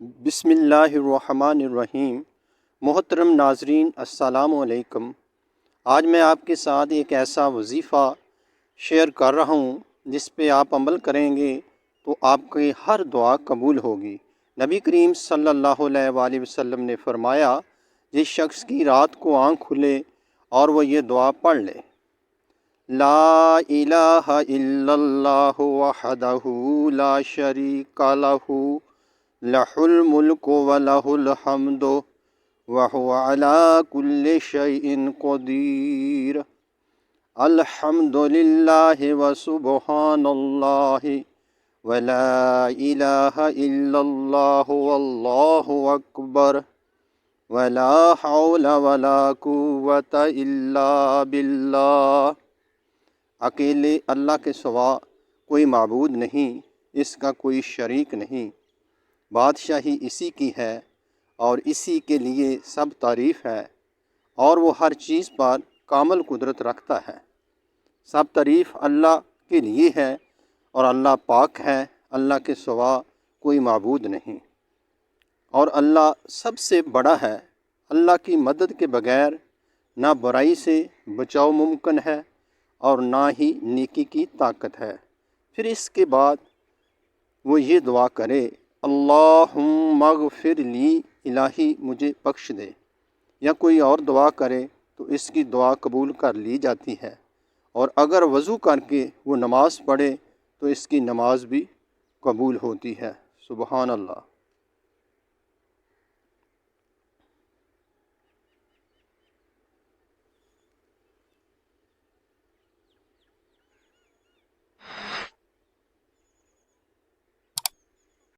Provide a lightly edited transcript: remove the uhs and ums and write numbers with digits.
بسم اللہ الرحمن الرحیم۔ محترم ناظرین السلام علیکم۔ آج میں آپ کے ساتھ ایک ایسا وظیفہ شیئر کر رہا ہوں جس پہ آپ عمل کریں گے تو آپ کی ہر دعا قبول ہوگی۔ نبی کریم صلی اللہ علیہ وآلہ وسلم نے فرمایا، جس شخص کی رات کو آنکھ کھلے اور وہ یہ دعا پڑھ لے، لا الہ الا اللہ وحدہ لا شریک لہ لہ الملک ولہ الحمد وہو علی کل شیء قدیر، الحمد للہ وسبحان اللہ ولا الہ الا اللہ واللہ اکبر ولا حول ولا قوۃ الا باللہ۔ اکیلے اللہ کے سوا کوئی معبود نہیں، اس کا کوئی شریک نہیں، بادشاہی اسی کی ہے اور اسی کے لیے سب تعریف ہے، اور وہ ہر چیز پر کامل قدرت رکھتا ہے۔ سب تعریف اللہ کے لیے ہے اور اللہ پاک ہے، اللہ کے سوا کوئی معبود نہیں، اور اللہ سب سے بڑا ہے۔ اللہ کی مدد کے بغیر نہ برائی سے بچاؤ ممکن ہے اور نہ ہی نیکی کی طاقت ہے۔ پھر اس کے بعد وہ یہ دعا کرے، اللہم اغفر لی، الہی مجھے بخش دے، یا کوئی اور دعا کرے تو اس کی دعا قبول کر لی جاتی ہے، اور اگر وضو کر کے وہ نماز پڑھے تو اس کی نماز بھی قبول ہوتی ہے۔ سبحان اللہ۔